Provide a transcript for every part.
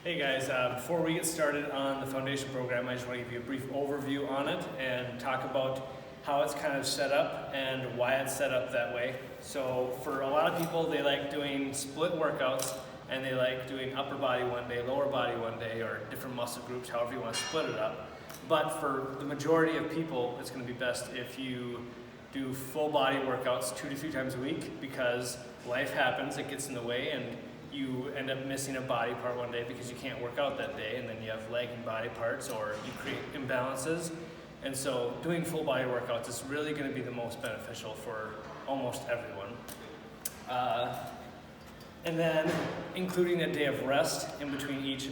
Hey guys, before we get started on the foundation program, I just want to give you a brief overview on it and talk about how it's kind of set up and why it's set up that way. So for a lot of people, they like doing split workouts and they like doing upper body one day, lower body one day, or different muscle groups, however you want to split it up. But for the majority of people, it's going to be best if you do full body workouts 2 to 3 times a week, because life happens, it gets in the way, and you end up missing a body part one day because you can't work out that day, and then you have leg and body parts, or you create imbalances. And so doing full body workouts is really going to be the most beneficial for almost everyone. And then including a day of rest in between each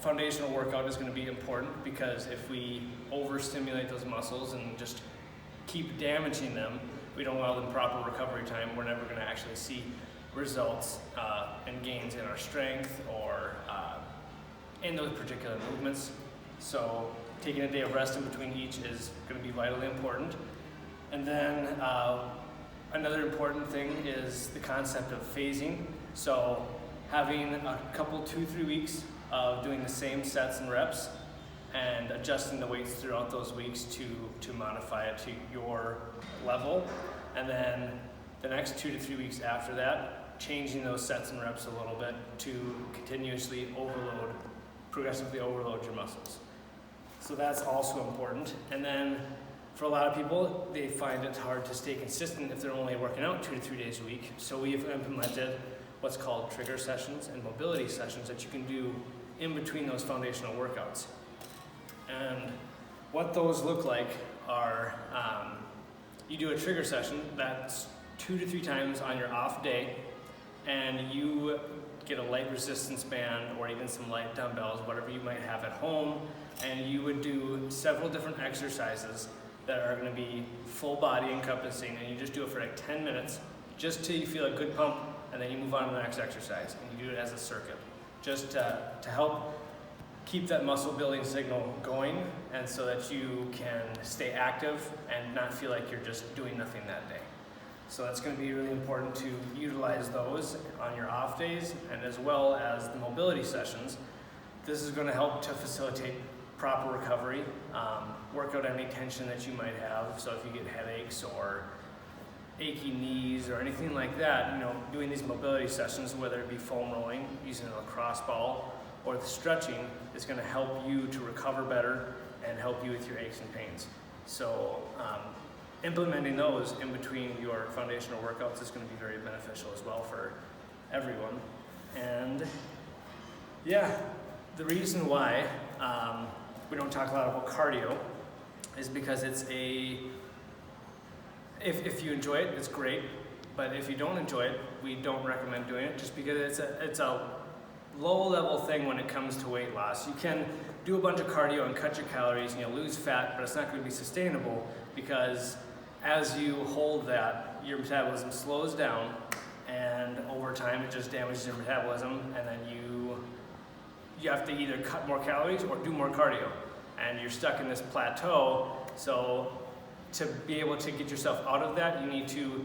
foundational workout is going to be important, because if we overstimulate those muscles and just keep damaging them, we don't allow them proper recovery time, we're never going to actually see results and gains in our strength or in those particular movements. So taking a day of rest in between each is going to be vitally important. And then another important thing is the concept of phasing. So having a couple, 2-3 weeks of doing the same sets and reps and adjusting the weights throughout those weeks to modify it to your level. And then the next 2 to 3 weeks after that, changing those sets and reps a little bit to continuously progressively overload your muscles. So that's also important. And then for a lot of people, they find it hard to stay consistent if they're only working out 2 to 3 days a week. So we've implemented what's called trigger sessions and mobility sessions that you can do in between those foundational workouts. And what those look like are, you do a trigger session that's 2 to 3 times on your off day, and you get a light resistance band or even some light dumbbells, whatever you might have at home, and you would do several different exercises that are going to be full body encompassing, and you just do it for like 10 minutes just till you feel a good pump, and then you move on to the next exercise, and you do it as a circuit, just to help keep that muscle building signal going, and so that you can stay active and not feel like you're just doing nothing that day. So that's going to be really important to utilize those on your off days, and as well as the mobility sessions. This is going to help to facilitate proper recovery, work out any tension that you might have. So if you get headaches or achy knees or anything like that, doing these mobility sessions, whether it be foam rolling, using a lacrosse ball, or the stretching, is going to help you to recover better and help you with your aches and pains. So implementing those in between your foundational workouts is going to be very beneficial as well for everyone. And yeah, the reason why we don't talk a lot about cardio is because if you enjoy it, it's great, but if you don't enjoy it, we don't recommend doing it, just because it's a low level thing when it comes to weight loss. You can do a bunch of cardio and cut your calories and you'll lose fat, but it's not going to be sustainable, because as you hold that, your metabolism slows down, and over time it just damages your metabolism, and then you have to either cut more calories or do more cardio, and you're stuck in this plateau. So to be able to get yourself out of that, you need to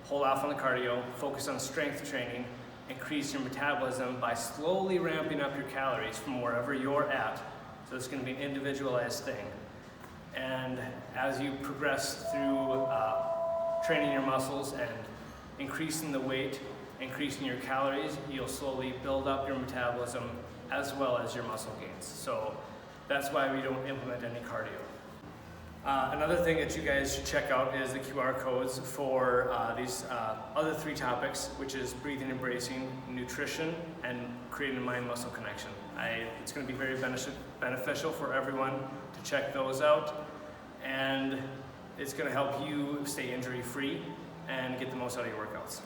hold off on the cardio, focus on strength training, increase your metabolism by slowly ramping up your calories from wherever you're at. So it's going to be an individualized thing. And as you progress through training your muscles and increasing the weight, increasing your calories, you'll slowly build up your metabolism as well as your muscle gains. So that's why we don't implement any cardio. Another thing that you guys should check out is the QR codes for these other 3 topics, which is breathing and bracing, nutrition, and creating a mind-muscle connection. It's going to be very beneficial for everyone to check those out, and it's going to help you stay injury-free and get the most out of your workouts.